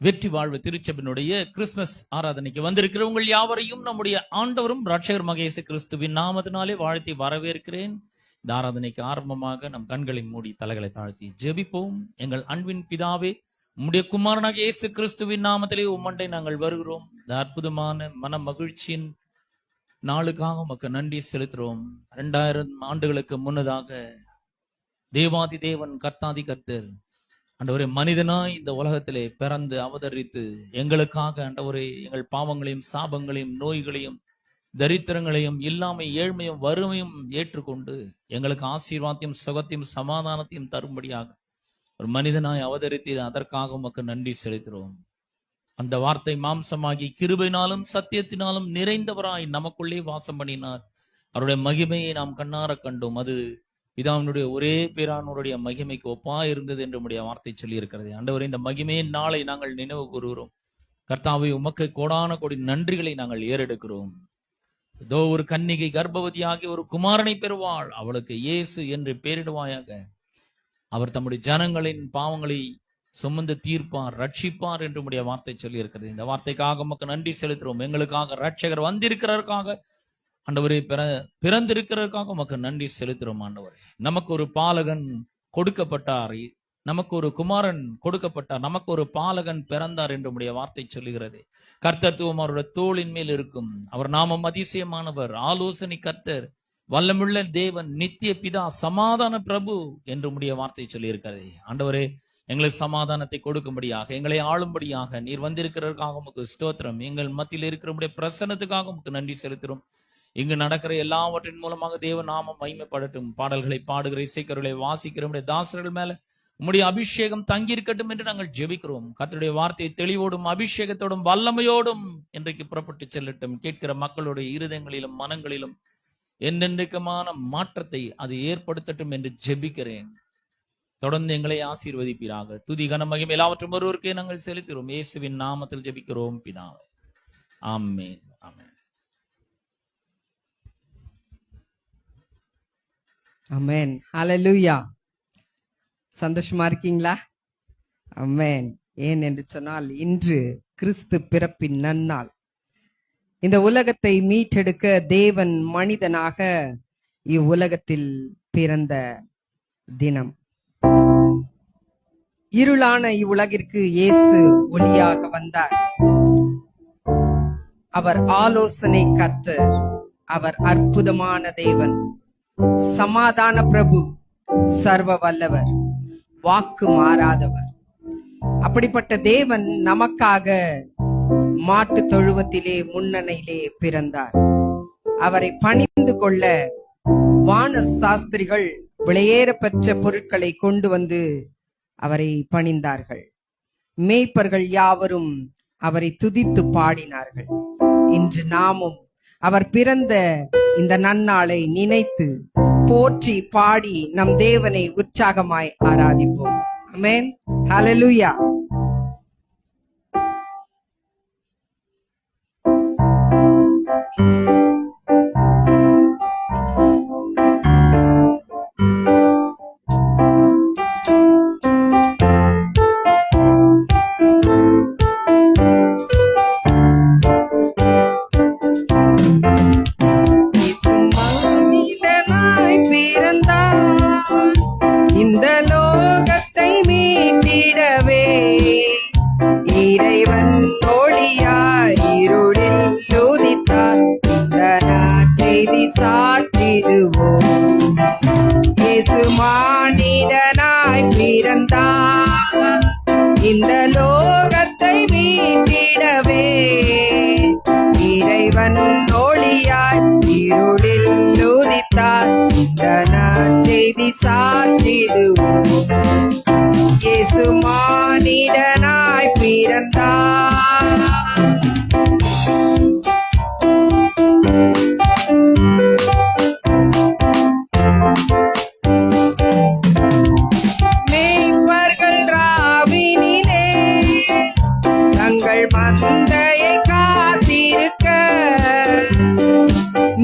வெற்றி வாழ்வு திருச்சபையினுடைய கிறிஸ்துமஸ் ஆராதனைக்கு வந்திருக்கிற உங்கள் யாவரையும் நம்முடைய ஆண்டவரும் இரட்சகர் மகேசு கிறிஸ்துவின் நாமத்தினாலே வாழ்த்தி வரவேற்கிறேன். இந்த ஆராதனைக்கு ஆரம்பமாக நம் கண்களை மூடி தலைகளை தாழ்த்தி ஜெபிப்போம். எங்கள் அன்பின் பிதாவே, உம்முடைய குமாரனாகிய இயேசு கிறிஸ்துவின் நாமத்திலே உம்மண்டை நாங்கள் வருகிறோம். இந்த அற்புதமான மன மகிழ்ச்சியின் நாளுக்காக உமக்கு நன்றி செலுத்துகிறோம். 2000 ஆண்டுகளுக்கு முன்னதாக தேவாதி தேவன் கர்த்தாதி கர்த்தர் ஆண்டவரே மனிதனாய் இந்த உலகத்திலே பிறந்து அவதரித்து எங்களுக்காக ஆண்டவரே எங்கள் பாவங்களையும் சாபங்களையும் நோய்களையும் தரித்திரங்களையும் இல்லாமை ஏழ்மையும் வறுமையும் ஏற்றுக்கொண்டு எங்களுக்கு ஆசீர்வாதத்தையும் சுகத்தையும் சமாதானத்தையும் தரும்படியாக ஒரு மனிதனாய் அவதரித்து அதற்காக உமக்கு நன்றி செலுத்துகிறோம். அந்த வார்த்தை மாம்சமாகி கிருபையினாலும் சத்தியத்தினாலும் நிறைந்தவராய் நமக்குள்ளே வாசம் பண்ணினார். அவருடைய மகிமையை நாம் கண்ணார கண்டோம். அது பிதாவினுடைய ஒரே பேரானுடைய மகிமைக்கு ஒப்பா இருந்தது என்று நம்முடைய வார்த்தை சொல்லி இருக்கிறது. ஆண்டவரே, இந்த மகிமையின் நாளை நாங்கள் நினைவு கூறுகிறோம். கர்த்தாவை, உமக்கு கோடான கோடி நன்றிகளை நாங்கள் ஏறெடுக்கிறோம். ஏதோ ஒரு கன்னிகை கர்ப்பவதியாகி ஒரு குமாரனை பெறுவாள், அவளுக்கு இயேசு என்று பெயரிடுவாயாக. அவர் தம்முடைய ஜனங்களின் பாவங்களை சுமந்து தீர்ப்பார், ரட்சிப்பார் என்று நம்முடைய வார்த்தை சொல்லி இருக்கிறது. இந்த வார்த்தைக்காக உமக்கு நன்றி செலுத்துகிறோம். எங்களுக்காக இரட்சகர் வந்திருக்கிறதற்காக ஆண்டவரே, பிறந்திருக்கிறதற்காக உமக்கு நன்றி செலுத்துகிறோம். ஆண்டவரே, நமக்கு ஒரு பாலகன் கொடுக்கப்பட்டார், நமக்கு ஒரு குமாரன் கொடுக்கப்பட்டார், நமக்கு ஒரு பாலகன் பிறந்தார் என்று நம்முடைய வார்த்தை சொல்லுகிறது. கர்த்தத்துவம் அவருடைய தோளின் மேல் இருக்கும். அவர் நாமம் அதிசயமானவர், ஆலோசனை கர்த்தர், வல்லமுள்ள தேவன், நித்திய பிதா, சமாதான பிரபு என்று நம்முடைய வார்த்தை சொல்லி இருக்கிறது. ஆண்டவரே, எங்களுக்கு சமாதானத்தை கொடுக்கும்படியாக, எங்களை ஆளும்படியாக நீர் வந்திருக்கிறதற்காக உமக்கு ஸ்தோத்திரம். எங்கள் மத்தியில் இருக்கிற பிரசன்னத்துக்காக உமக்கு நன்றி செலுத்துகிறோம். இங்கு நடக்கிற எல்லாவற்றின் மூலமாக தேவ நாமம் மகிமைப்படட்டும். பாடல்களை பாடுகிற இசைக்கருளை வாசிக்கிற தாசர்கள் மேல உம்முடைய அபிஷேகம் தங்கி இருக்கட்டும் என்று நாங்கள் ஜெபிக்கிறோம். கர்த்தருடைய வார்த்தையை தெளிவோடும் அபிஷேகத்தோடும் வல்லமையோடும் இன்றைக்கு புறப்பட்டு செல்லட்டும். கேட்கிற மக்களுடைய இருதயங்களிலும் மனங்களிலும் என்னென்றைக்குமான மாற்றத்தை அது ஏற்படுத்தட்டும் என்று ஜெபிக்கிறேன். தொடர்ந்து எங்களை ஆசீர்வதிப்பீராக. துதி கன மகிமை எல்லாவற்றும் ஒருவருக்கே நாங்கள் செலுத்துகிறோம். இயேசுவின் நாமத்தில் ஜெபிக்கிறோம் பிதாவே, ஆமென், ஆமென். ஆமென், ஹல்லேலூயா. சந்தோஷமா இருக்கீங்களா? ஆமென். ஏன் என்று சொன்னால், இன்று கிறிஸ்து பிறப்பின் நன்னாள். இந்த உலகத்தை மீட்டெடுக்க தேவன் மனிதனாக இவ்வுலகத்தில் பிறந்த தினம். இருளான இவ்வுலகிற்கு இயேசு ஒளியாக வந்தார். அவர் ஆலோசனை கர்த்தர், அவர் அற்புதமான தேவன், சமாதான பிரபு, சர்வ வல்லவர், வாக்கு மாறாதவர். அப்படிப்பட்ட தேவன் நமக்காக மாட்டு தொழுவத்திலே முன்னணையிலே பிறந்தார். அவரை பணிந்து கொள்ள வான சாஸ்திரிகள் விலையேற பெற்ற பொருட்களை கொண்டு வந்து அவரை பணிந்தார்கள். மேய்ப்பர்கள் யாவரும் அவரை துதித்து பாடினார்கள். இன்று நாமும் அவர் பிறந்த இந்த நன்னாளை நினைத்து போற்றி பாடி நம் தேவனை உற்சாகமாய் ஆராதிப்போம். ஆமென், ஹல்லேலூயா. இந்த லோகத்தை மீட்டிடவே இறைவன் ஒளியாய் இருளில் உதித்தார். இந்த நற்செய்தி சாற்றிடுவோம். இயேசு மானிடனாய் பிறந்தார். இந்த லோகத்தை மீட்டிடவே இறைவன் ஒளியாய் இருளில் உதித்தார். இந்த நற்செய்தி சாற்றிடுவோம். இயேசு மானிடனாய் பிறந்தார். மேய்ப்பர்கள் ராவினிலே தங்கள் மந்தையை காத்திருக்க,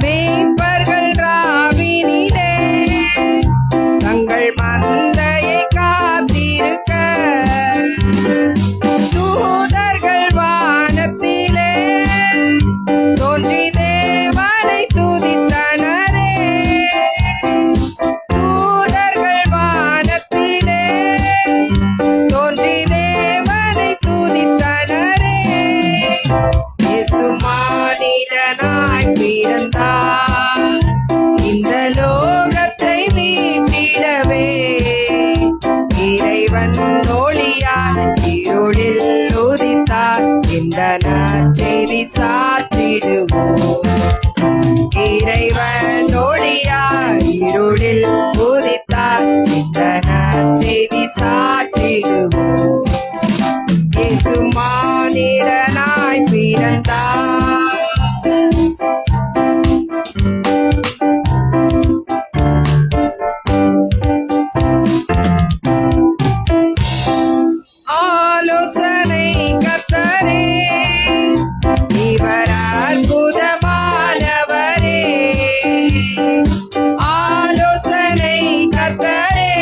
மேய்ப்பர்கள் ராவினிலே தங்கள் மந்தையை காத்திருக்க, தூத இறைவன் ஒளியாய் இருளில் உதித்தார். இந்த நற்செய்தி சாற்றிடுவோம். இறைவன் ஒளியாய் இருளில் உதித்தார். இந்த நற்செய்தி சாற்றிடுவோம். இயேசு மானிடனாய் பிறந்தார். ஆலோசனை கர்த்தரே, இவர் அற்புதமானவரே. ஆலோசனை கர்த்தரே,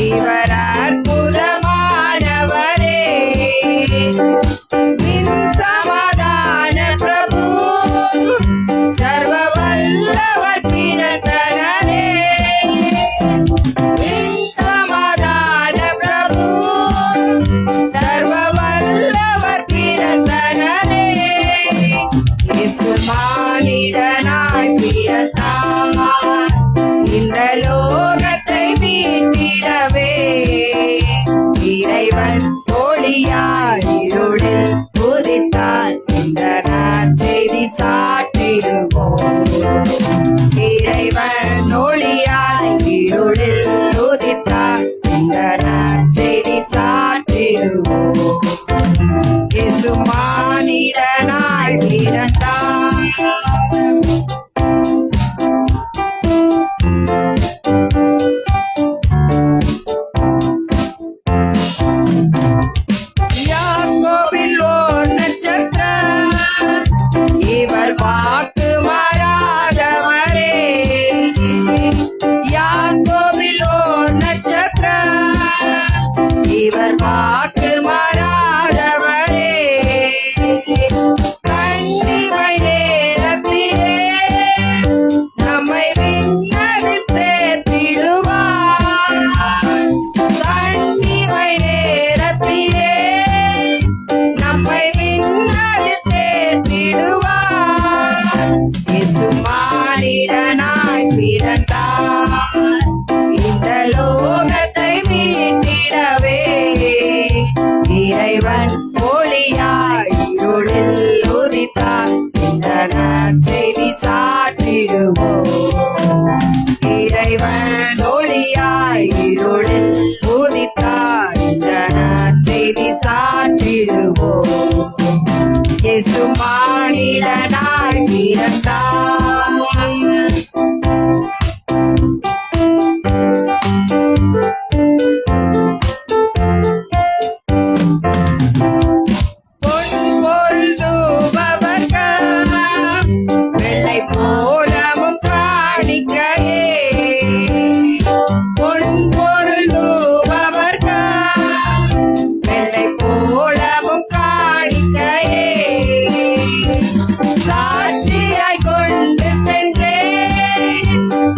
இவர் அற்புதமானவரே. விண் சமாதான பிரபு, சர்வ வல்லவர் பிறந்தனரே. விண் சமாதான பிரபு, சர்வ வல்லவர் பிறந்தனரே. இயேசு மானிடனாய் பிறந்தார். இந்த லோகத்தை மீட்டிடவே இறைவன் ஒளியாய் இருளில் உதித்தார். இந்த நற்செய்தி சாற்றிடுவோம். இறைவன் ஒளியாய் இருளில் உதித்தார். இந்த நற்செய்தி சாற்றிடுவோம். இயேசு மானிடனாய் பிறந்தார். யாக்கோபில் ஓர் நட்சத்திரம், இவர் வாக்கு மாறாதவரே. யாக்கோபில் ஓர் நட்சத்திரம், இவர் வாக்கு மாறாதவரே. கன்னிமை நேரத்திலே நம்மை விண்ணதில் சேர்த்திடுவார். கன்னிமை நேரத்திலே நம்மை விண்ணதில் சேர்த்திடுவார். இயேசு மானிடனாய் பிறந்தார். இந்த லோகத்தை மீட்டிடவே இறைவன் ஒளியாய் இருளில் உதித்தார். இந்த நற்செய்தி சாற்றிடுவோம். இறைவன் ஒளியாய் இருளில் உதித்தார். இந்த நற்செய்தி சாற்றிடுவோம். இயேசு மானிடனாய் பிறந்தார். பொன்பொருள் தூபவர்கள் வெள்ளை போலமும் காணிக்கையே. பொன்பொருள் தூபவர்கள் வெள்ளை போலமும் காணிக்கையே. சாட்சியாய் கொண்டு சென்றே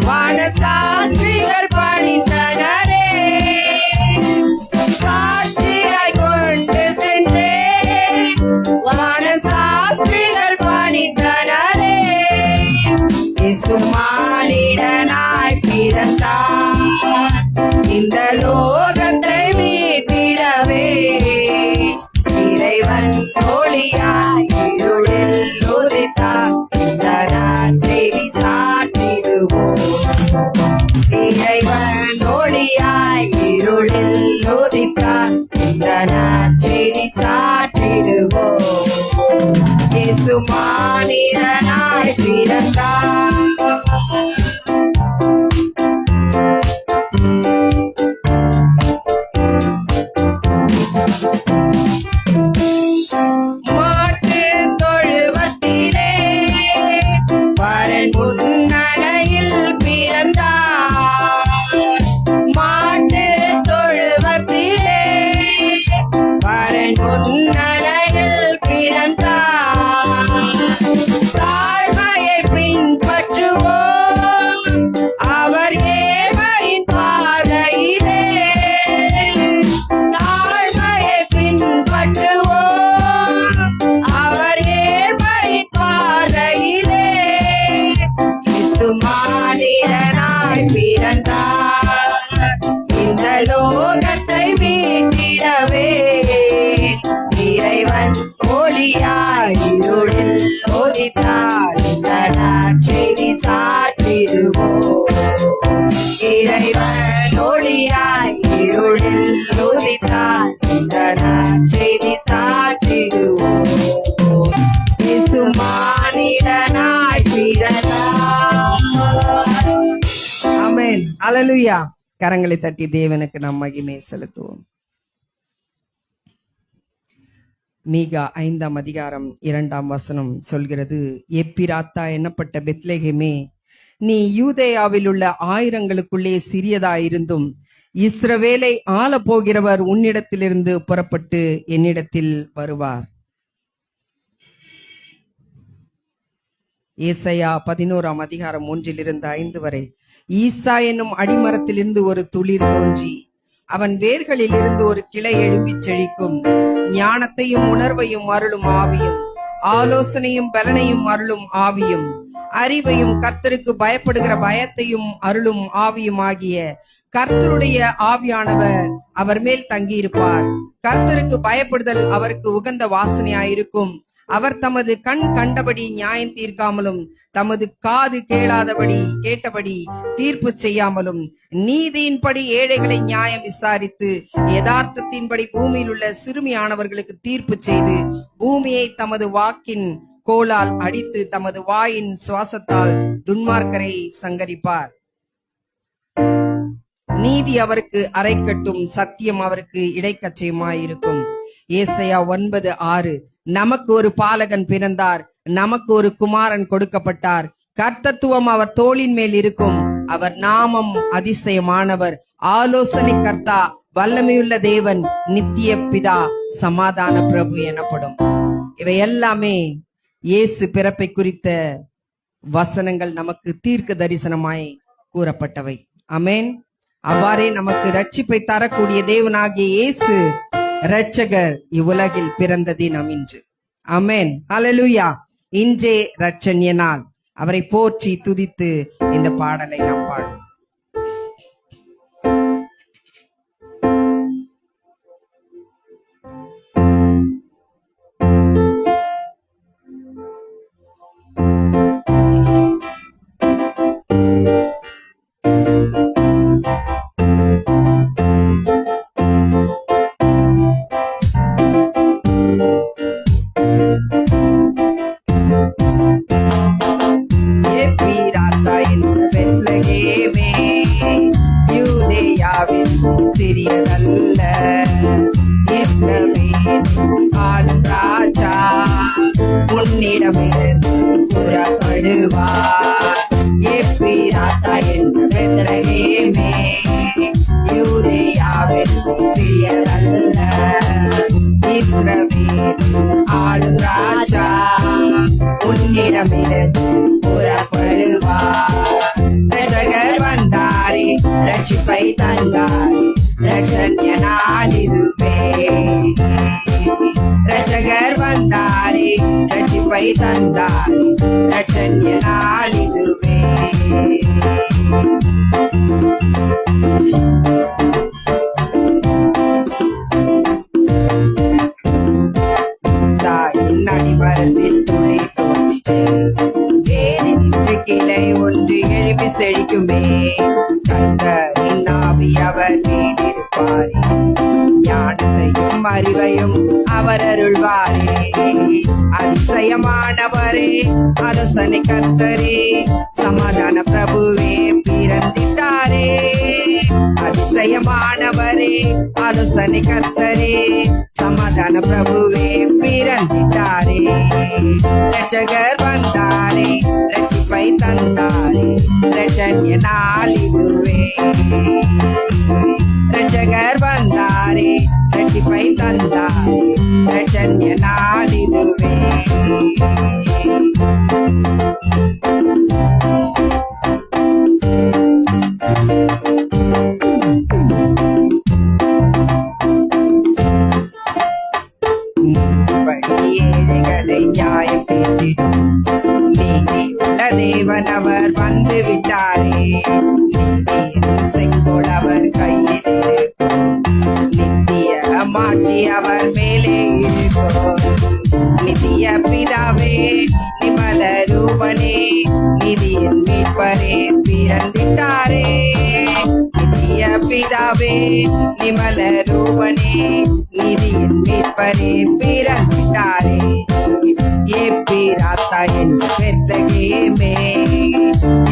வானசாட்சிகள் பணித்தனரே. சாட்சியாய் கொண்டு சென்றே வானசாஸ்திரிகள் பணித்தனரே. இயேசு மானிடனாய் பிறந்தார். இந்த லோகத்தை மீட்டிடவே இறைவன் ஒளியாய் இருளில் உதித்தார். இந்த நற்செய்தி சாற்றிடுவோம். இறைவன் ஒளியாய் இருளில் உதித்தார். இந்த நற்செய்தி சாற்றிடுவோம். இயேசு மானிடனாய் பிறந்தார். மாட்டுத் தொழுவத்திலே வரன் முன்னணையில் பிறந்தார். மாட்டுத் தொழுவத்திலே வரன் முன்னணையில் பிறந்தார். தாழ்மையை பின்பற்றுவோம், அவர் ஏழ்மையின் பாதையிலே. தாழ்மையை பின்பற்றுவோம், அவர் ஏழ்மையின் பாதையிலே. இயேசு மானிடனாய் பிறந்தார். இந்த லோக இருளில் உதித்தார் இந்த நற்செய்தி சாற்றிடுவோம். இயேசு மானிடனாய் பிறந்தார். ஆமென். அல்லேலூயா. கரங்களை தட்டி தேவனுக்கு நாம் மகிமை செலுத்துவோம். மீகா 5ஆம் அதிகாரம் 2ஆம் வசனம் சொல்கிறது, எப்பிராத்தா என்னப்பட்ட பெத்லெகேமே, நீ யூதேயாவில் உள்ள ஆயிரங்களுக்குள்ளே சிறியதாயிருந்தும் இஸ்ரவேலை ஆள போகிறவர் உன்னிடத்திலிருந்து புறப்பட்டு என்னிடத்தில் வருவார். ஏசாயா 11ஆம் அதிகாரம் 1-5 வரை, ஈசா என்னும் அடிமரத்திலிருந்து ஒரு துளிர் தோன்றி அவன் வேர்களில் இருந்து ஒரு கிளை எழும்பி செழிக்கும். ஞானத்தையும் உணர்வையும் அருளும் ஆவியும், ஆலோசனையும் பலனையும் அருளும் ஆவியும், அறிவையும் கர்த்தருக்கு பயப்படுகிற பயத்தையும் அருளும் ஆவியும் ஆகிய கர்த்தருடைய ஆவியானவர் அவர் மேல் தங்கியிருப்பார். கர்த்தருக்கு பயப்படுதல் அவருக்கு உகந்த வாசனையாயிருக்கும். அவர் தமது கண் கண்டபடி நியாயம் தீர்க்காமலும் தமது காது கேட்டபடி தீர்ப்பு செய்யாமலும் நீதியின்படி ஏழைகளை நியாயம் விசாரித்து யதார்த்தத்தின்படி பூமியில் உள்ள சிறுமியானவர்களுக்கு தீர்ப்பு செய்து பூமியை தமது வாக்கின் கோலால் அடித்து தமது வாயின் சுவாசத்தால் துன்மார்க்கரை சங்கரிப்பார். நீதி அவருக்கு அரைக்கட்டும், சத்தியம் அவருக்கு இடைக்கச்சையுமாயிருக்கும். ஏசாயா 9:6, நமக்கு ஒரு பாலகன் பிறந்தார், நமக்கு ஒரு குமாரன் கொடுக்கப்பட்டார், கர்த்தத்துவம் அவர் தோளின் மேல் இருக்கும். அவர் நாமம் அதிசயமானவர், ஆலோசனை கர்த்தா, வல்லமையுள்ள தேவன், நித்திய பிதா, சமாதான பிரபு எனப்படும். இவை எல்லாமே இயேசு பிறப்பை குறித்த வசனங்கள் நமக்கு தீர்க்க தரிசனமாய் கூறப்பட்டவை. ஆமென். அவ்வாறே நமக்கு ரட்சிப்பை தரக்கூடிய தேவனாகிய இயேசு இரட்சகர் இவ்வுலகில் பிறந்த தினம் இன்று. ஆமென். அல்லேலூயா. இன்றே இரட்சண்ய நாள். அவரை போற்றி துதித்து இந்த பாடலை நாம் பாடுவோம். சிறியதல்ல இஸ்ரவேல் ஆளும் ராஜா உன்னிடமிருந்து புறப்படுவார். எப்பிராத்தா என்ற பெத்லகேமே யூதேயாவில் சிறியதல்ல இஸ்ரவேல் ஆளும் ராஜா உன்னிடமிருந்து புறப்படுவார். இரட்சகர் வந்தாரே, ரட்சிப்பை தந்தாரே, இரட்சண்ய நாள் இதுவே. இரட்சகர் வந்தாரே, ரட்சிப்பை தந்தாரே, இரட்சண்ய நாள் இதுவே. சாயின் அடிமரத்தில் துளி தோன்றிற்று, வேறு நின்று கிளை ஒன்று எழுப்பி செழிக்குமே. கர்த்தரின் ஆவி அவர் மேலிருப்பாரே, ஞானத்தையும் அறிவையும் அவர் அருள்வாரே. அதிசயமானவரே, ஆலோசனை கர்த்தரே, சமாதான பிரபுவே பிறந்திட்டாரே. அதிசயமானவரே, ஆலோசனை கர்த்தரே, சமாதான பிரபுவே பிறந்திட்டாரே. இரட்சகர் வந்தாரே, ரட்சிப்பை தந்தாரே, இரட்சண்ய நாள் இதுவே. இரட்சகர் வந்தாரே, ரட்சிப்பை தந்தாரே, இரட்சண்ய நாள் இதுவே. ஏழைகளை நியாயம் தீர்த்திடும் நீதியுள்ள தேவன் அவர் வந்து விட்டாரே. நீதியின் செங்கோல் அவர் கையில் இருக்கும், நித்திய மாட்சி அவர் மேலே இருக்கும். நித்திய பிதாவே, நிமல ரூபனே, நிதியின் மீட்பரே பிறந்திட்டாரே. நித்திய பிதாவே நிமல ரூபனே நிதியின் மீட்பரே பிறந்திட்டாரே ஏப்பிராத்தா என்ற பெத்லகேமே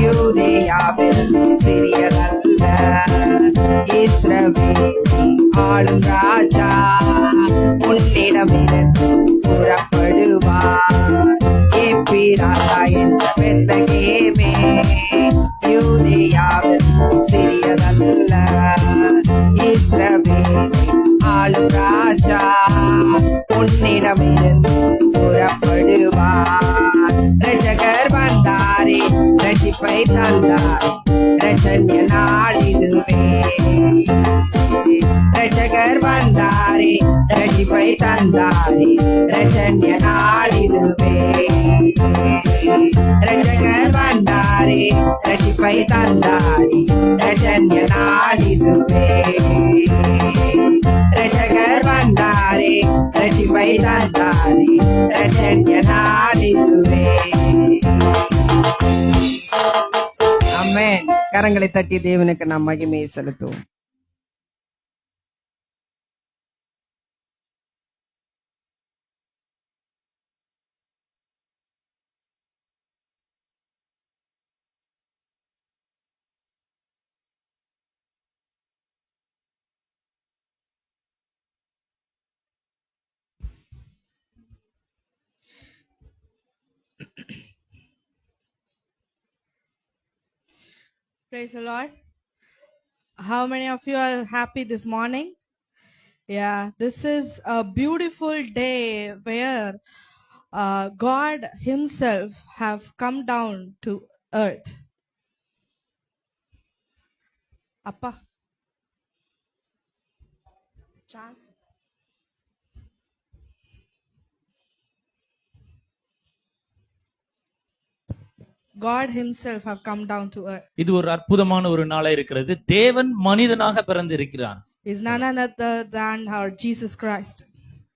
யூதேயாவில் சிறியதல்ல இஸ்ரவேலை ஆளும் ராஜா உன்னிடமிருந்து புறப்படுவார் ஏப்பிராத்தா என்ற பெத்லகேமே யூதேயாவில் சிறியதல்ல இஸ்ரவேலை ஆளும் ராஜா உன்னிடமிருந்து புறப்படுவார் ரட்சகர் வந்தாரே ரட்சிப்பை தந்தாரே ரட்சண்ய நாளிதுவே ரட்சகர் வந்தாரே ரட்சிப்பை தந்தாரே ரட்சண்ய நாளிதுவே ரட்சகர் வந்தாரே ரட்சிப்பை தந்தாரே ரட்சண்ய நாளிதுவே ரட்சகர் வந்தாரே ரட்சிப்பை தந்தாரே ரட்சண்ய நாளிதுவே. ஆமென். கரங்களை தட்டி தேவனுக்கு நாம் மகிமையை செலுத்துவோம். Praise the Lord. How many of you are happy this morning? Yeah, this is a beautiful day where God himself have come down to earth. Appa. Chance. God himself have come down to earth. இது ஒரு அற்புதமான ஒரு நாளா இருக்கிறது. தேவன் மனிதனாக பிறந்திருக்கிறார். Is none other than our Jesus Christ.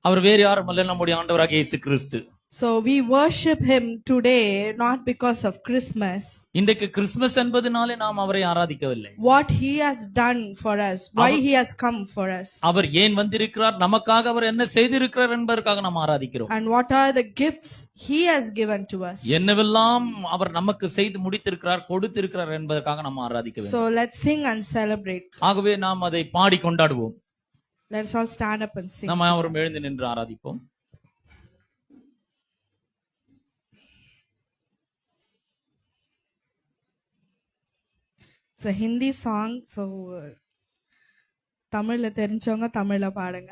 அவர் வேறு யாரும் அல்ல, நம்முடைய ஆண்டவராகிய இயேசு கிறிஸ்து. So we worship him today not because of Christmas. இன்றைக்கு கிறிஸ்துமஸ் என்பதனாலே நாம் அவரை ஆராதிக்கவில்லை. What he has done for us, why he has come for us. அவர் ஏன் வந்திருக்கிறார், நமக்காக அவர் என்ன செய்திருக்கிறார் என்பதற்காக நாம் ஆராதிக்கிறோம். And what are the gifts he has given to us. என்னவெல்லாம் அவர் நமக்கு செய்து முடித்திருக்கிறார், கொடுத்திருக்கிறார் என்பதற்காக நாம் ஆராதிக்க வேண்டும். So let's sing and celebrate. ஆகவே நாம் அதை பாடி கொண்டாடுவோம். Let's all stand up and sing. நாம் அவரும் எழுந்து நின்று ஆராதிப்போம். It's a Hindi song, so தமிழ்ல தெரிஞ்சவங்க தமிழ்ல பாடுங்க.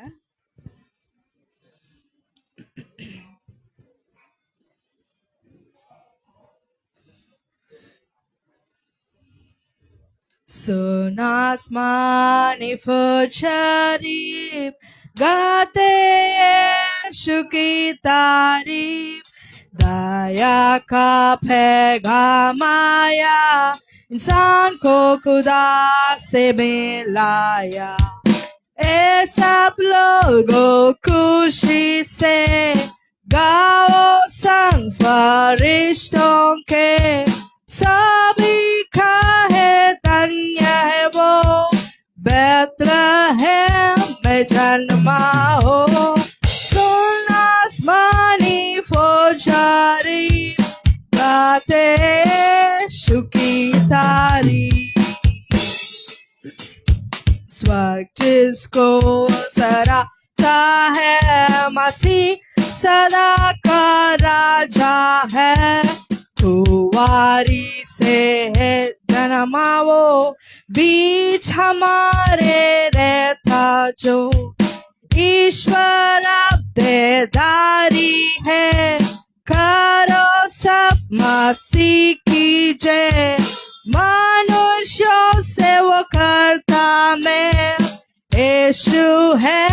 Sun आसमानी फजरीब गाते यीशु की तारीफ दया का पैगाम आया इंसान को खुदा से मिलाया ए सब लोगों खुशी से गाओ संग फरिश्तों के सभी का है धन्य है वो बैतलहम में जन्मा हो सुन आसमानी फौजारी गाते यीशु की तारीफ स्वर्ग जिसको सराहता है मसीह सदा का राजा है कुंवारी से है जन्मा वो बीच हमारे रहता जो ईश्वर अब देदारी है करो सब मसीह की जय मनुष्यों से वो करता मैं यीशु है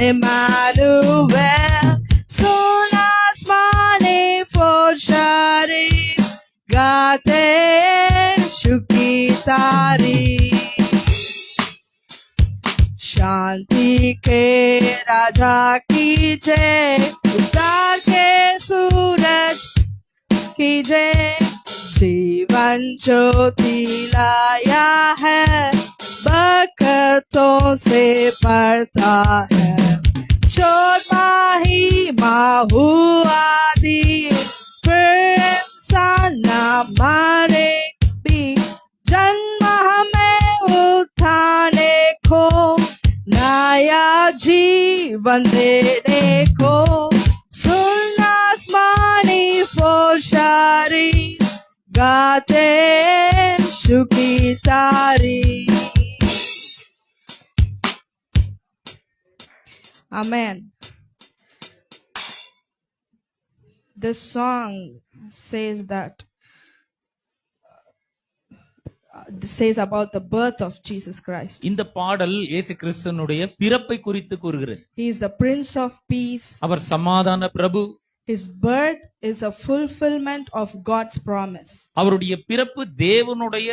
इम्मानुएल सुन आसमानी फौजारी गाते यीशु की तारीफ शांति के राजा की जय उद्धार के सूरज की जय जीवन ज्योति लाया है बरकतों से बढ़ता है। छोटा ही माँ हुआ दी, फिर इंसान न मारे भी, जन्म हमें उठाने को, नया जीवन देने को। सुन आसमानी फोशारी, गाते यीशु की तारीफ। Amen. This song says about the birth of Jesus Christ. இந்த பாடல் இயேசு கிறிஸ்துனுடைய பிறப்பை குறித்து கூறுகிறது. He is the Prince of Peace. அவர் சமாதான பிரபு. His birth is a fulfillment of God's promise. அவருடைய பிறப்பு தேவனுடைய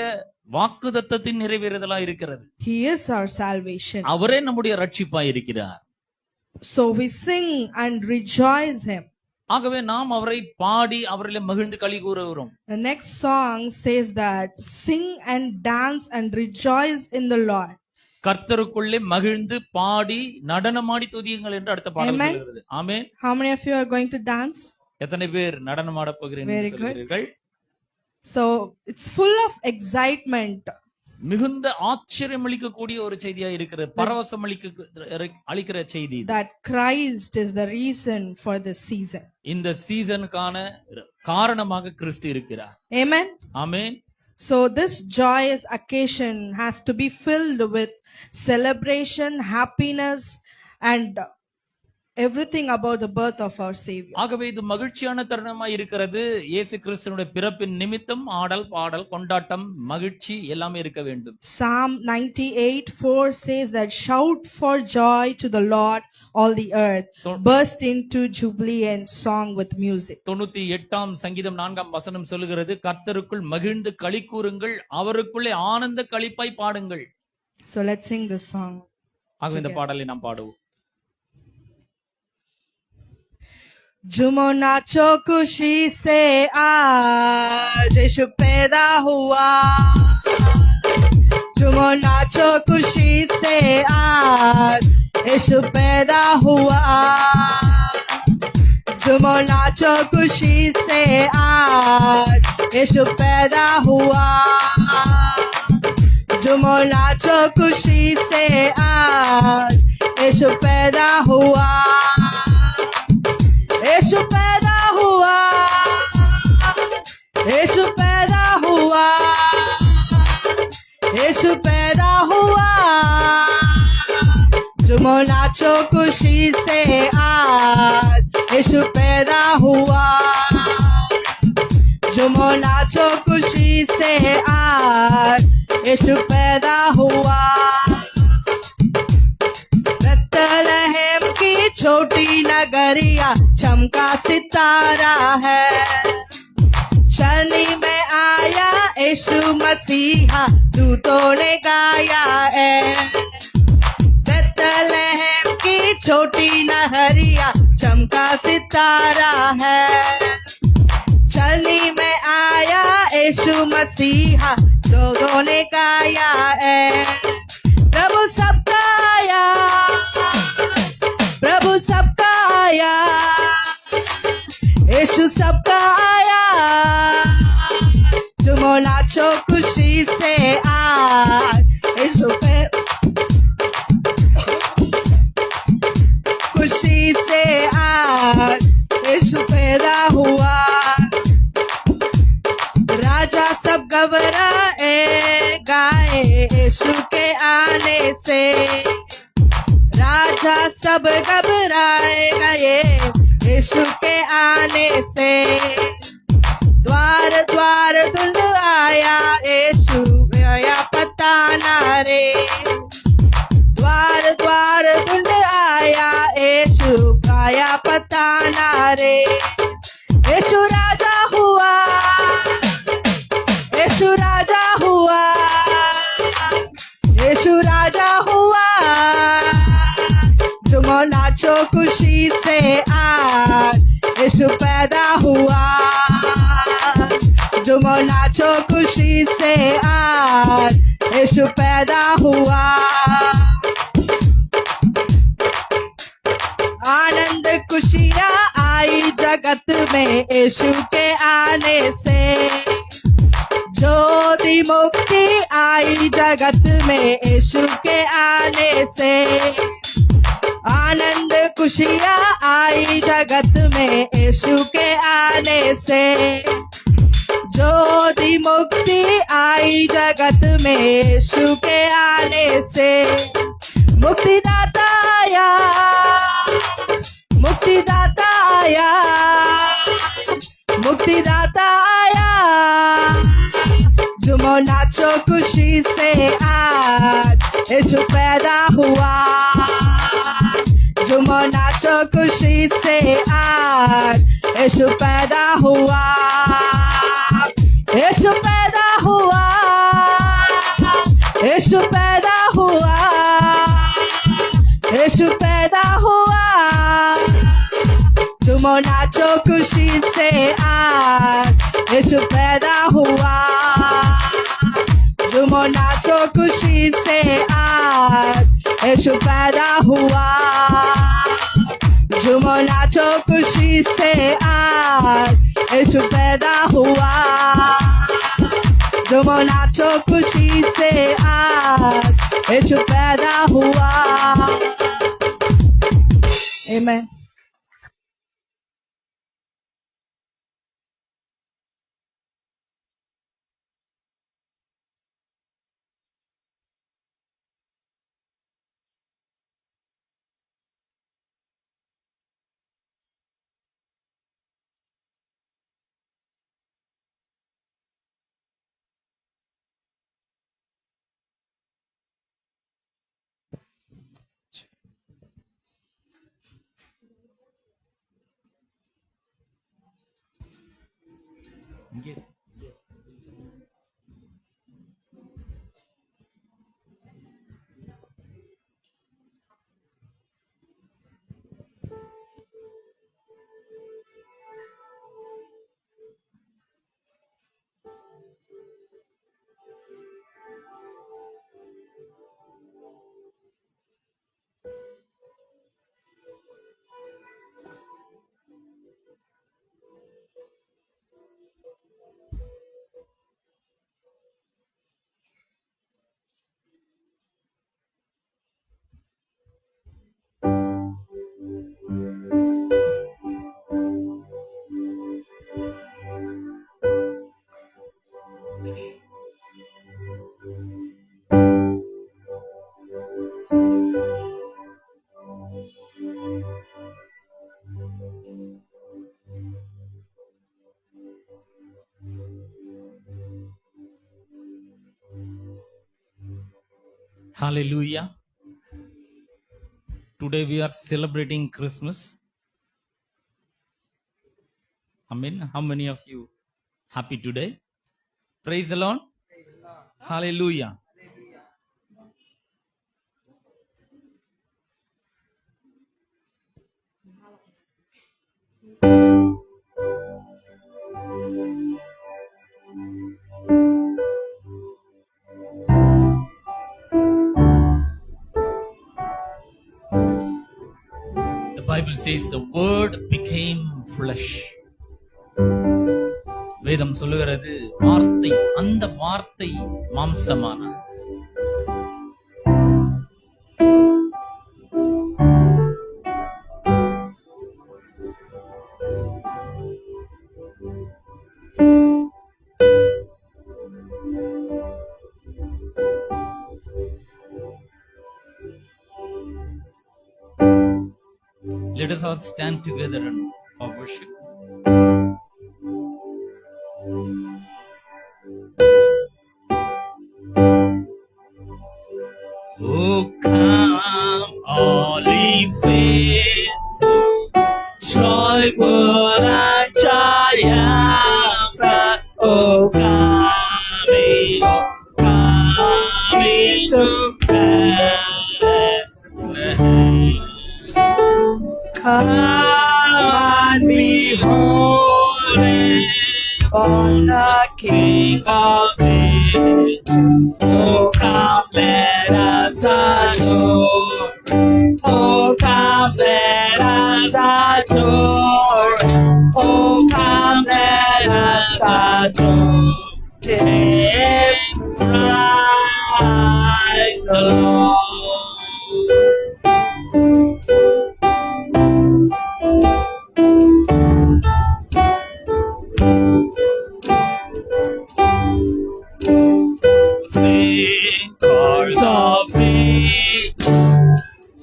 வாக்குத்தத்தத்தின் நிறைவேறுதலா இருக்கிறது. He is our salvation. அவரே நம்முடைய ரட்சிப்பாய் இருக்கிறார். So we sing and rejoice him. ஆகவே நாம் அவரை பாடி அவரிலே மகிழ்ந்து களி கூறுகிறோம். The next song says that sing and dance and rejoice in the Lord. கர்த்தருக்குள்ளே மகிழ்ந்து பாடி நடனமாடி துதியுங்கள் என்று அடுத்த பாடல் சொல்கிறது. ஆமென். How many of you are going to dance? எத்தனை பேர் நடனமாட போகிறீர்கள் என்று சொல்கிறீர்கள்? So it's full of excitement. மிகுந்த ஆச்சரியம் அளிக்கக்கூடிய ஒரு செய்தியா இருக்கிறது. பரவசம் அளிக்கிற செய்தி. That Christ is the reason for this season. இந்த சீசனுக்கான காரணமாக கிறிஸ்து இருக்கிறார். Amen. Amen. So this joyous occasion has to be filled with celebration, happiness, and everything about the birth of our Savior. ஆகவே இது மகிழ்ச்சியான தருணமாய் இருக்கிறது. இயேசு கிறிஸ்துவினுடைய பிறப்பின் நிமித்தம் ஆடல் பாடல் கொண்டாட்டம் மகிழ்ச்சி எல்லாமே இருக்க வேண்டும். Psalm 98:4 says that shout for joy to the Lord all the earth, burst into jubilee and song with music. 98ஆம் சங்கீதம் 4ஆம் வசனம் சொல்லுகிறது, கர்த்தருக்குள் மகிழ்ந்து களி கூறுங்கள், அவருக்குள்ளே ஆனந்த களிப்பாய் பாடுங்கள். So let's sing this song. ஆகவே இந்த பாடலை நாம் பாடுவோம். झूमो नाचो खुशी से आज यीशु पैदा हुआ। झूमो नाचो खुशी से आज यीशु पैदा हुआ। झूमो नाचो खुशी से आज यीशु पैदा हुआ। झूमो नाचो खुशी से आज यीशु पैदा हुआ। यीशु पैदा हुआ, यीशु पैदा हुआ, यीशु पैदा हुआ। झूमो नाचो खुशी से आज यीशु पैदा हुआ। झूमो नाचो खुशी से आज यीशु पैदा हुआ। बेथलेहम की छोटी नगरिया चमका सितारा है। शनि में आया यीशु मसीहा, दूतों ने गाया है। बेथलेहम की छोटी नगरिया चमका सितारा है। शनि में आया यीशु मसीहा, दूतों ने गाया है। प्रभु सबका आया, प्रभु सबका आया, यीशु सबका आया। झूमो नाचो खुशी से आज यीशु पे खुशी से आज यीशु पैदा हुआ। राजा सब घबराए गाए यीशु के आने से। राजा सब घबराए गए यीशु के आने से। द्वार द्वार धुंध आया यीशु आया पता ना रे। द्वार द्वार धुंध आया यीशु आया पता ना रे। यीशु राजा हुआ, यीशु राजा हुआ, यीशु राजा हुआ। झूमो नाचो खुशी से आज यीशु पैदा हुआ। झूमो नाचो खुशी खुशी से आज यीशु पैदा हुआ। आनंद खुशियाँ आई जगत में यीशु के आने से। ज्योति मुक्ति आई जगत में यीशु के आने से। आनंद खुशियाँ आई जगत में यीशु के आने से। ज्योति मुक्ति आई जगत में यीशु के आने से। मुक्तिदाता आया, मुक्तिदाता आया, मुक्तिदाता आया। झूमो नाचो खुशी से आज यीशु पैदा हुआ। झूमो नाचो खुशी से आज यीशु पैदा हुआ। यीशु पैदा हुआ, यीशु पैदा हुआ, यीशु पैदा हुआ। झूमो नाचो खुशी से आज यीशु पैदा हुआ। झूमो नाचो खुशी से आज यीशु पैदा हुआ। झूमो नाचो खुशी से आज यीशु पैदा हुआ। झूमो नाचो खुशी से आज यीशु पैदा हुआ। आमेन। Hallelujah. Today we are celebrating Christmas. Amen. How many of you happy today? Praise the Lord. Hallelujah. The Bible says the word became flesh. வேதம் சொல்லுகிறது வார்த்தை, அந்த வார்த்தை மாம்சமானது. Let us all stand together for worship. Oh, come, all ye faithful, joyful and triumphant. Oh, come to Bethlehem. Come and behold on the King of Kings.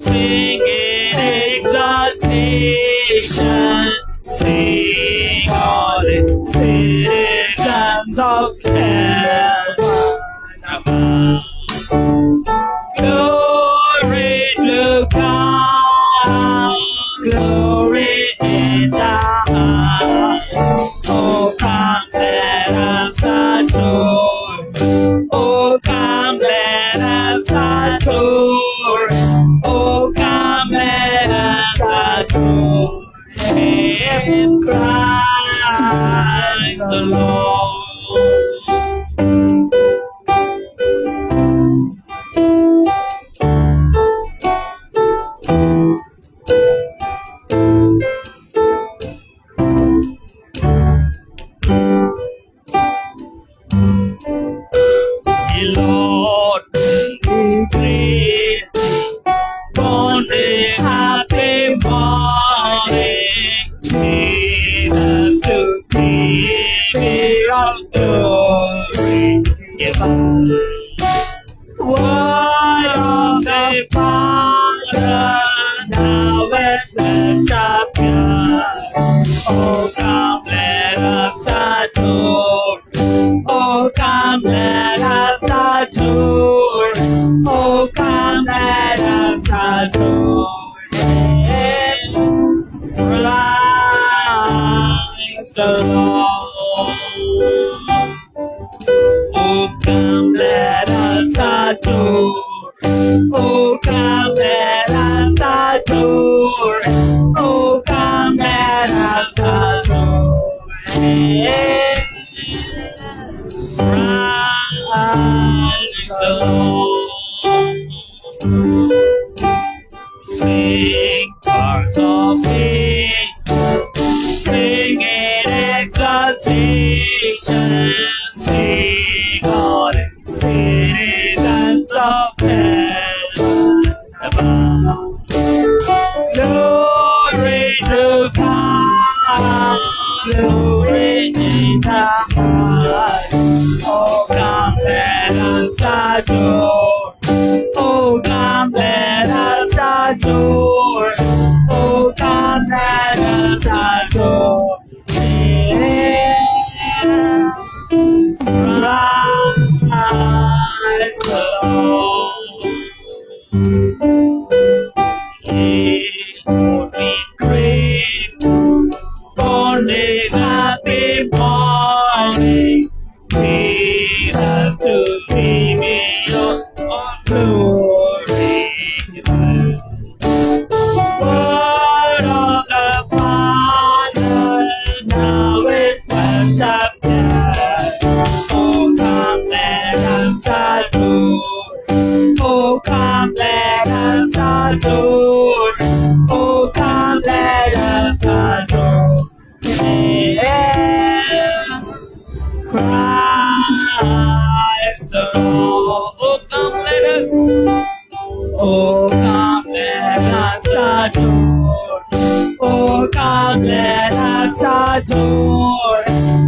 sing in exaltation, sing all the citizens of heaven above. Glory to God, glory in the highest. Oh, come let us adore. Oh, come let us adore. Oh, come let us adore Him, Christ the Lord. The Lord be great on this happy morning, Jesus to be all glory. Word of the Father, now and flesh appear. Oh, come let us adore. Oh, come let us adore. Oh, come let us adore Him, Christ the Lord. Oh, come let us adore. Oh, come let us adore. Oh, come let us adore Him, Christ the Lord. Sing parts of peace, sing in exaltation, sing all the citizens of heaven above. Glory to God, glory in the highest. Oh, come let us adore. Oh, come let us adore. Oh, come let us adore Him, Christ the Lord. He would be great on this happy morning, Jesus to give me your glory. Word of the Father, now it flesh appear. Oh, come let us adore. Oh, come let us adore. Oh, come let us adore Him, Christ the Lord. Oh, come let us. Oh, come let us adore. Oh, come let us adore.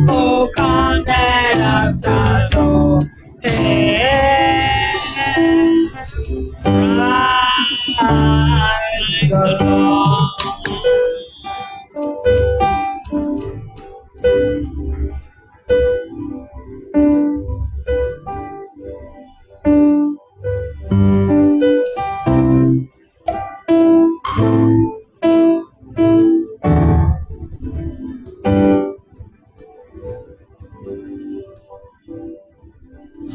Oh, come let us adore Him, Christ the Lord.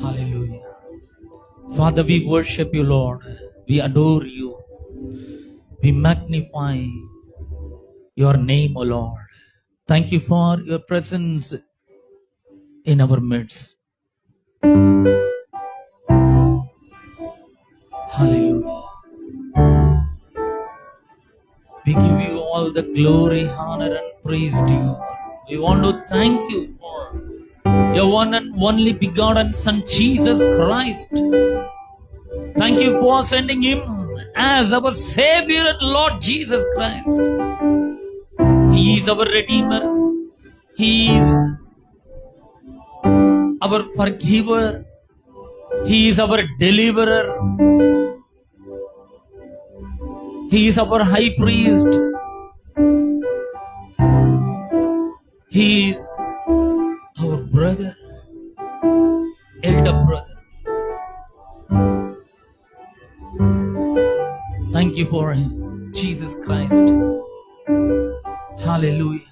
Hallelujah. Father, we worship you, Lord. We adore you. We magnify your name, O Lord. Thank you for your presence in our midst. Hallelujah. We give you all the glory, honor, and praise to you. We want to thank you for your one and only begotten Son, Jesus Christ. Thank you for sending Him as our Savior and Lord Jesus Christ. He is our Redeemer. He is our Forgiver. He is our Deliverer. He is our high priest. He is our brother, elder brother. Thank you for him, Jesus Christ. Hallelujah.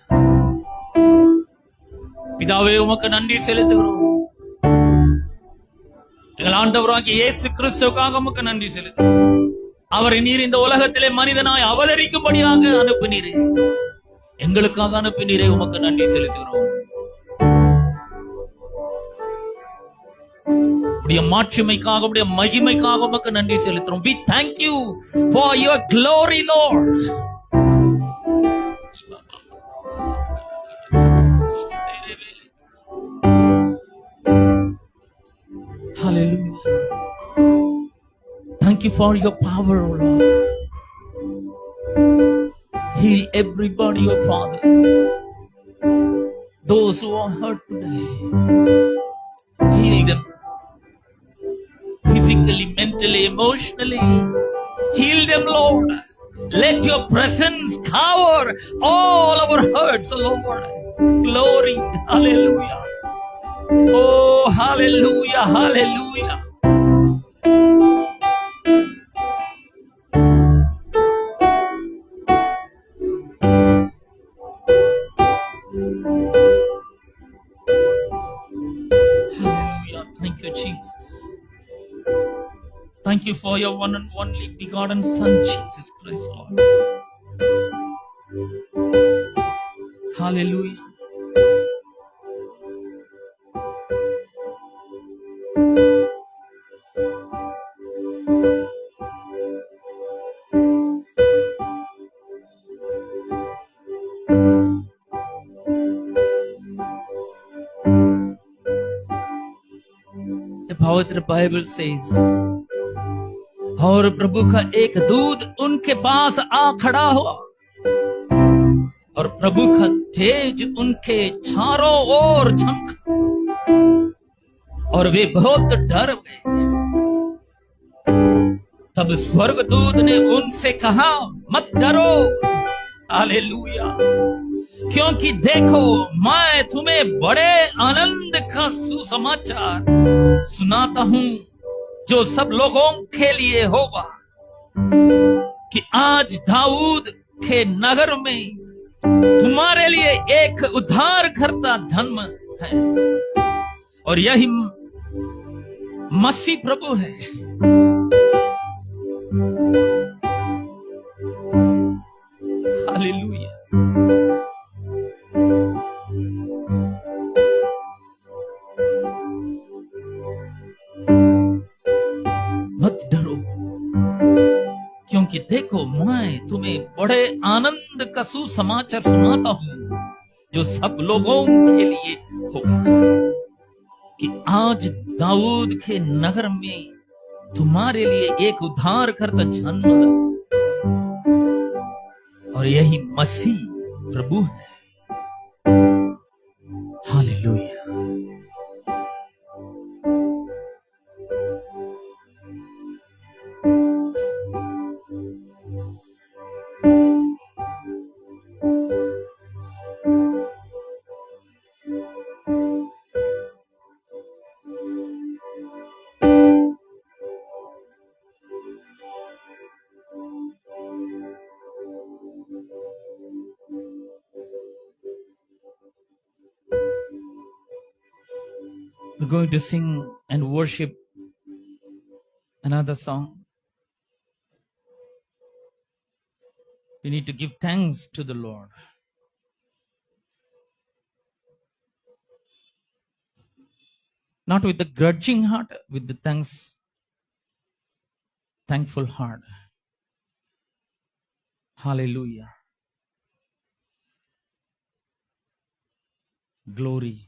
பிதாவே உமக்கு நன்றி செலுத்துகிறோம். எங்கள் ஆண்டவராகிய இயேசு கிறிஸ்துவுக்காக உமக்கு நன்றி செலுத்துகிறோம். அவரை நீர் இந்த உலகத்திலே மனிதனாய் அவதரிக்கும்படியாக அனுப்பினீரே, எங்களுக்காக அனுப்பினீரே, உமக்கு நன்றி செலுத்துகிறோம். உடைய மாட்சிமைக்காக, உடைய மகிமைக்காக உமக்கு நன்றி செலுத்துகிறோம். We thank you for your glory, Lord. Hallelujah. Thank you for your power, O Lord. Heal everybody, O Father. Those who are hurt today, heal them. Physically, mentally, emotionally, heal them, Lord. Let your presence cover all our hurts, O Lord. Glory, hallelujah. Oh, hallelujah, hallelujah. Hallelujah. Thank you, Jesus. Thank you for your one and only begotten Son, Jesus Christ, Lord. Hallelujah. The Pavitra Bible says, और प्रभु का एक दूत उनके पास आ खड़ा हुआ और प्रभु का तेज उनके चारों ओर चमका और वे बहुत डर गए। तब स्वर्गदूत ने उनसे कहा, मत डरो, हालेलुया, क्योंकि देखो मैं तुम्हें बड़े आनंद का सुसमाचार सुनाता हूं जो सब लोगों के लिए होगा, कि आज दाऊद के नगर में तुम्हारे लिए एक उद्धारकर्ता जन्म है और यही मसीह प्रभु है। हालेलुया। मत डरो, क्योंकि देखो मैं तुम्हें बड़े आनंद का सुसमाचार सुनाता हूं जो सब लोगों के लिए होगा, कि आज दाऊद के नगर में तुम्हारे लिए एक उद्धारकर्ता जन्म है और यही मसीह प्रभु है। Hallelujah. We're going to sing and worship another song. We need to give thanks to the Lord. Not with the grudging heart, with the thankful heart. Hallelujah. Glory.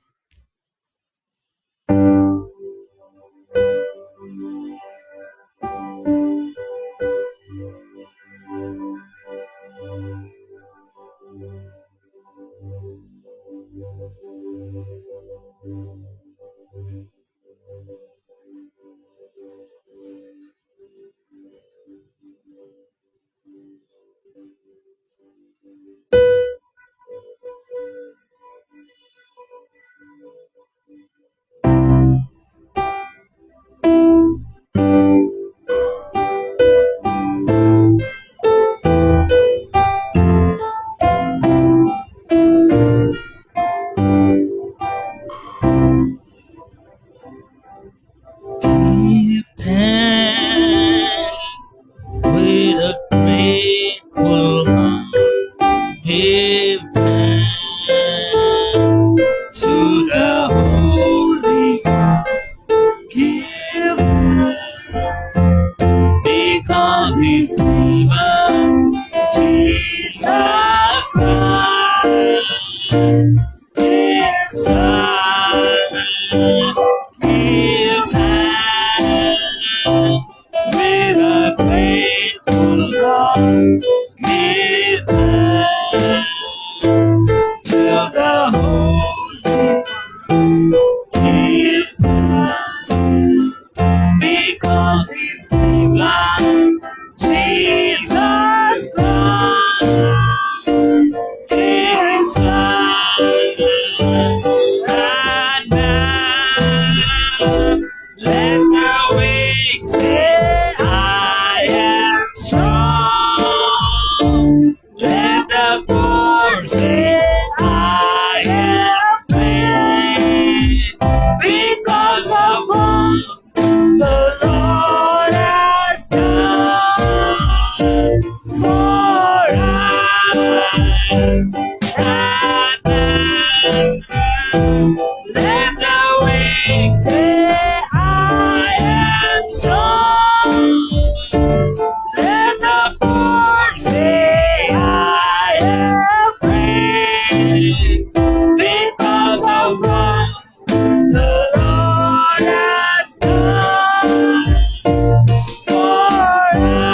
Give thanks to the Holy One. Give thanks because He's divine. Jesus Christ is Son. And now let the weak say, I am strong. Let the poor say, I am rich. Because of what the Lord has done for us. And let the weak say, I am strong. Let the poor say, I am rich. Because of what the Lord has done for us.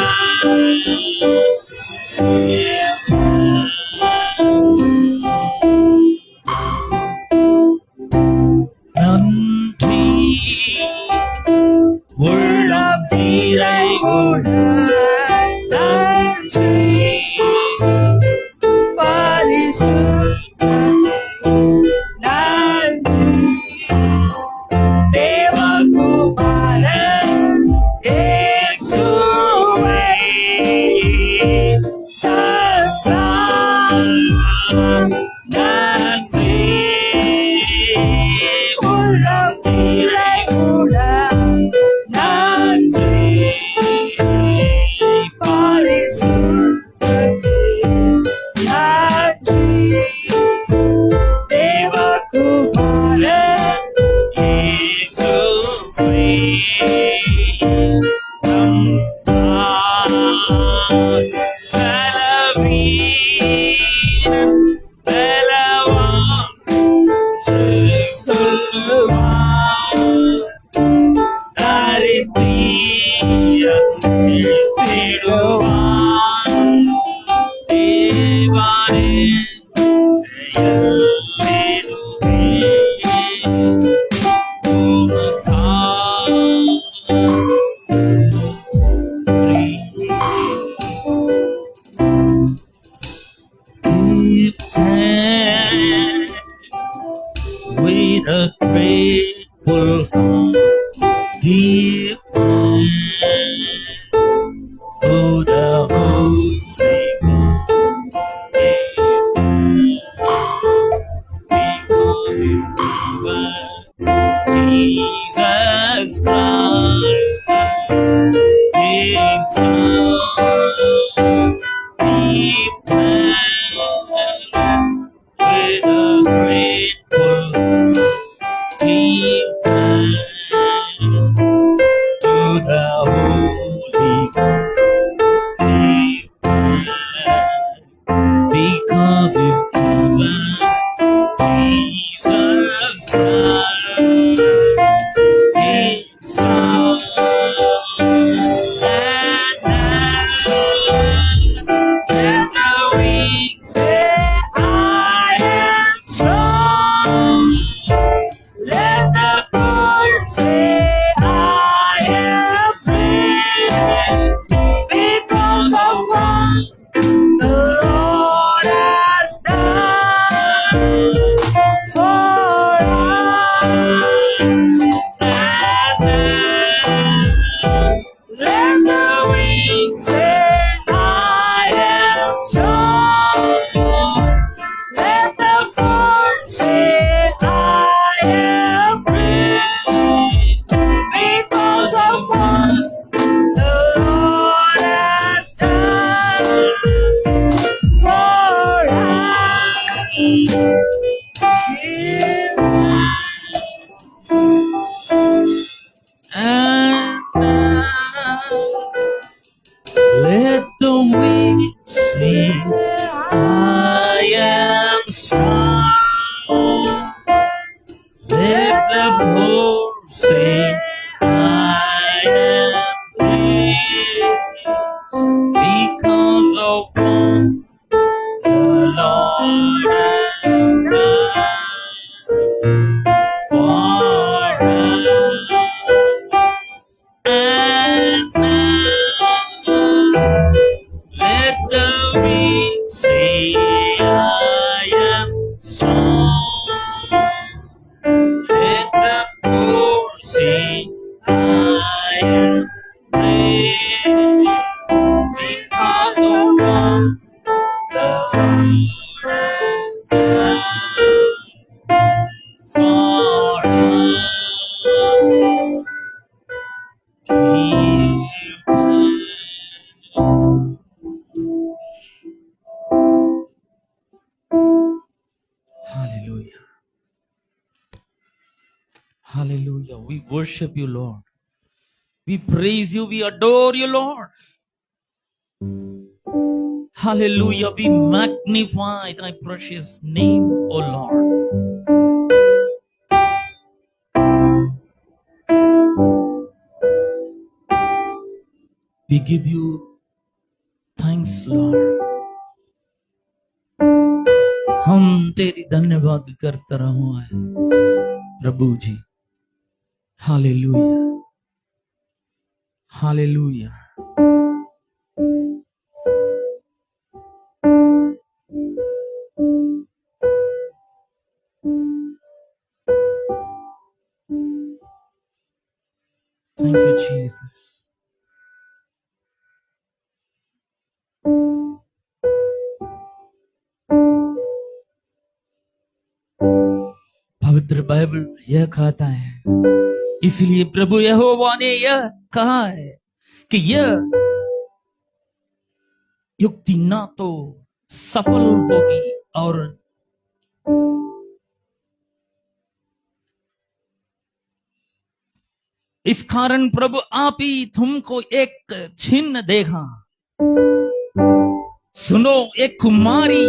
Let the weak say I am strong. Let the poor say I am rich because of what the Lord has done for us. Give thanks. Hallelujah. Hallelujah. We worship you, Lord. We praise you. We adore you, Lord. Hallelujah. We magnify thy precious name, O Lord. We give you thanks, Lord. हम तेरी धन्यवाद करता रहो है प्रभु जी. Hallelujah. Hallelujah. Thank you, Jesus. पवित्र Bible यह कहता है, इसलिए प्रभु यहोवा ने यह कहा है कि यह युक्ति ना तो सफल होगी और इस कारण प्रभु आप ही तुमको एक चिन्ह देगा. सुनो, एक कुमारी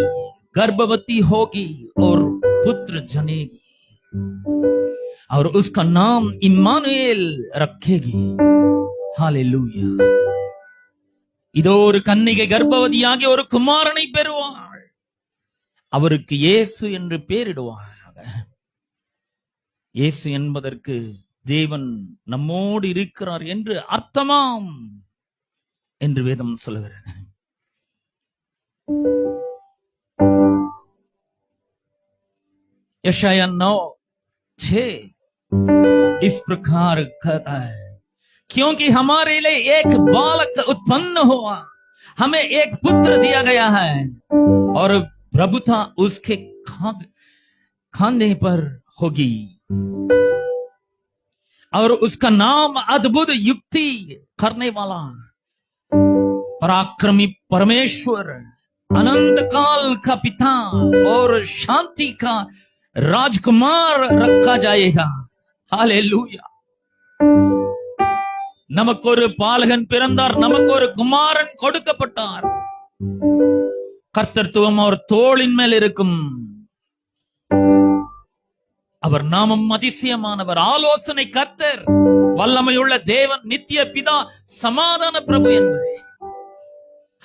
गर्भवती होगी और पुत्र जनेगी और उसका नाम इम्मानुएल रखेगी. हालेलूया. இதோ ஒரு கன்னிகை கர்ப்பவதியாகி ஒரு குமாரனை பெறுவாள், அவருக்கு இயேசு என்று பெயரிடுவாங்க. இயேசு என்பதற்கு தேவன் நம்மோடு இருக்கிறார் என்று அர்த்தமாம் என்று வேதம் சொல்லுகிறது. यशाया 9:6 इस प्रकार कहता है, क्योंकि हमारे लिए एक बालक उत्पन्न हुआ, हमें एक पुत्र दिया गया है और प्रभुता उसके खांधे पर होगी और उसका नाम अद्भुत युक्ति करने वाला, पराक्रमी परमेश्वर, अनंत काल का पिता और शांति का राजकुमार रखा जाएगा. हालेलूया. நமக்கு ஒரு பாலகன் பிறந்தார், நமக்கு ஒரு குமாரன் கொடுக்கப்பட்டார். கர்த்தத்துவம் அவர் தோளின் மேல் இருக்கும். அவர் நாமம் அதிசயமானவர், ஆலோசனை கர்த்தர், வல்லமையுள்ள தேவன், நித்திய பிதா, சமாதான பிரபு என்பதே.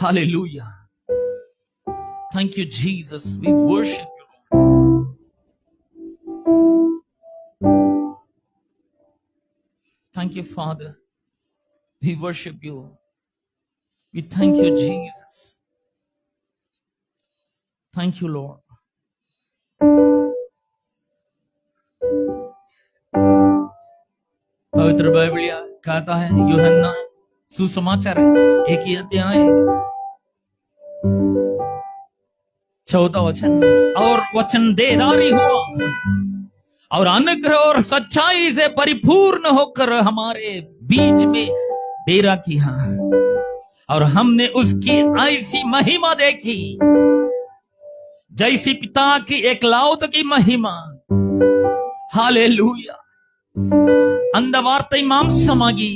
Hallelujah. Thank you, Jesus. We worship you. Thank you, Father. We worship you. We thank you, Jesus. Thank you, Lord. पवित्र बाइबल कहता है, यूहन्ना सुसमाचार 1 अध्याय 14 वचन, और वचन देहधारी हुआ और अनुग्रह और सच्चाई से परिपूर्ण होकर हमारे बीच में डेरा किया और हमने उसकी ऐसी महिमा देखी जैसी पिता की एकलौत की महिमा. हालेलूया. அந்த வார்த்தை மாம்சமாகி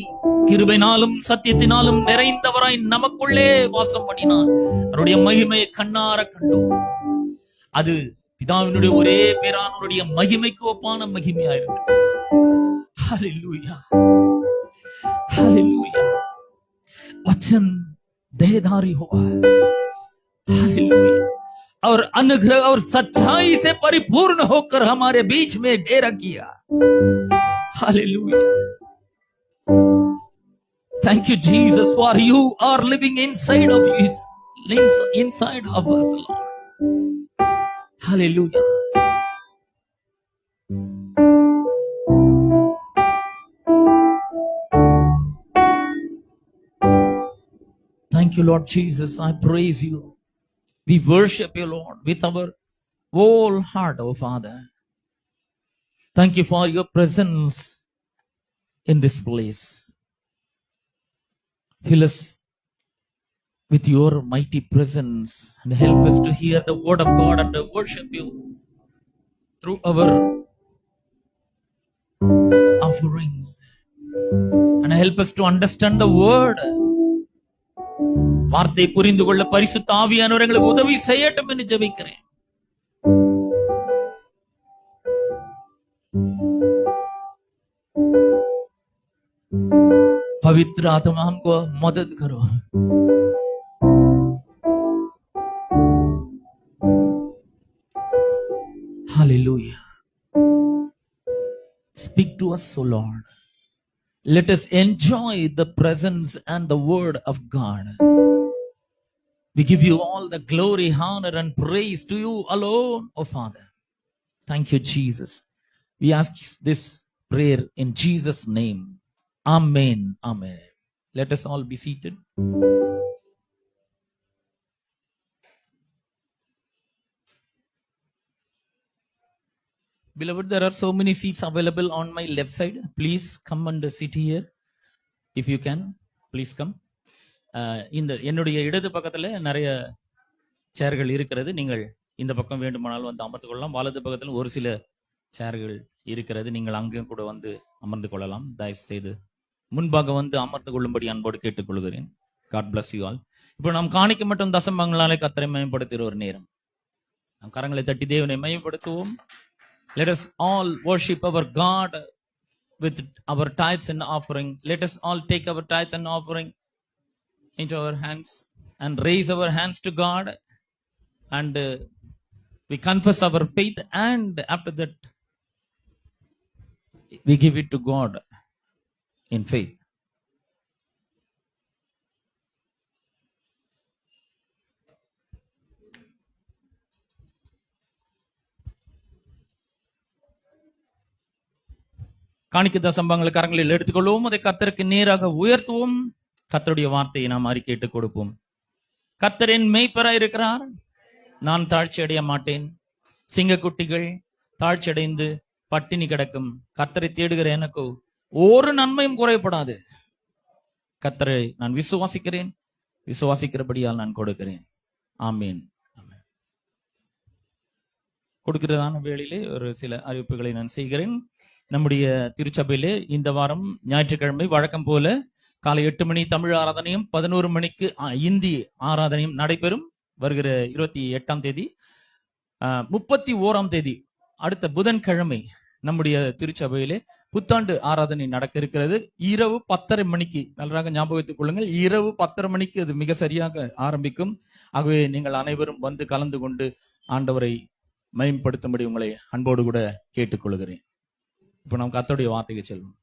கிருபையினாலும் சத்தியத்தினாலும் நிறைந்தவராய் நமக்குள்ளே வாசம் பண்ணினார். அவருடைய மகிமையை கண்ணார கண்டோம். அது பிதாவினுடைய ஒரே பேரானவருடைய மகிமைக்கு ஒப்பான மகிமையாயிருக்கிறது. हालेलूया. हालेलूया. वचन देहधारी हुआ. हालेलूया. और अनुग्रह और सच्चाई से परिपूर्ण होकर हमारे बीच में डेरा किया। Hallelujah. Thank you, Jesus, for you are living inside of us, Lord. Hallelujah. Thank you, Lord Jesus. I praise you. We worship you, Lord, with our whole heart, oh Father. Thank you for your presence in this place. Fill us with your mighty presence and help us to hear the word of God and to worship you through our offerings. And help us to understand the word. வார்த்தை புரிந்து கொள்ள பரிசுத்த ஆவியானவர் எங்களுக்கு உதவி செய்யட்டும் என்று ஜெபிக்கிறேன். पवित्र आत्मा हमको मदद करो। Hallelujah. Speak to us, O Lord. Let us enjoy the presence and the word of God. We give you all the glory, honor, and praise to you alone, O Father. Thank you, Jesus. We ask this prayer in Jesus' name. Amen. Amen. Let us all be seated. Beloved, there are so many seats available on my left side. Please come and sit here. If you can, please come. இந்த என்னுடைய இடது பக்கத்துல நிறைய சேர்கள் இருக்கிறது. நீங்கள் இந்த பக்கம் வேண்டுமானால் வந்து அமர்ந்து கொள்ளலாம். வலது பக்கத்தில் ஒரு சில சேர்கள் இருக்கிறது. நீங்கள் அங்கேயும் கூட வந்து அமர்ந்து கொள்ளலாம். தயவு செய்து முன்பாக வந்து அமர்ந்து கொள்ளும்படி அன்போடு கேட்டுக்கொள்கிறேன். God bless you all. இப்போ நாம் காணிக்க மற்றும் தசமங்களாலே கர்த்தரை மகிமைப்படுத்துகிற ஒரு நேரம். நாம் கரங்களை தட்டி தேவனை மகிமைப்படுத்துவோம். Let us all worship our God with our tithes and offering. Let us all take our tithes and offering into our hands and raise our hands to God, and we confess our faith, and after that we give it to God in faith. காணிக்க தசம்பங்களை கரங்களில் எடுத்துக்கொள்வோம். அதை கர்த்தருக்கு நேராக உயர்த்துவோம். கர்த்தருடைய வார்த்தையை நாம் அறிக்கையிட்டு கொடுப்போம். கர்த்தர் என் மேய்ப்பராய் இருக்கிறார், நான் தாழ்ச்சி அடைய மாட்டேன். சிங்கக்குட்டிகள் தாழ்ச்சி அடைந்து பட்டினி கிடக்கும். கர்த்தரை தேடுகிற எனக்கு ஒரு நன்மையும் குறைபடாது. கர்த்தரை நான் விசுவாசிக்கிறேன், விசுவாசிக்கிறபடியால் நான் கொடுக்கிறேன். ஆமீன். கொடுக்கிறதான வேளையிலே ஒரு சில அறிவிப்புகளை நான் செய்கிறேன். நம்முடைய திருச்சபையிலே இந்த வாரம் ஞாயிற்றுக்கிழமை வழக்கம் போல காலை 8 மணி தமிழ் ஆராதனையும் 11 மணிக்கு இந்தி ஆராதனையும் நடைபெறும். வருகிற 28ஆம் தேதி 31ஆம் தேதி அடுத்த புதன்கிழமை நம்முடைய திருச்சபையிலே புத்தாண்டு ஆராதனை நடக்க இருக்கிறது. இரவு 10:30 மணிக்கு, நன்றாக ஞாபகத்துக் கொள்ளுங்கள், இரவு 10:30 மணிக்கு அது மிக சரியாக ஆரம்பிக்கும். ஆகவே நீங்கள் அனைவரும் வந்து கலந்து கொண்டு ஆண்டவரை மகிமைப்படுத்தும்படி உங்களை அன்போடு கூட கேட்டுக்கொள்கிறேன். இப்போ நாம் கர்த்தருடைய வார்த்தைக்கு செல்வோம்.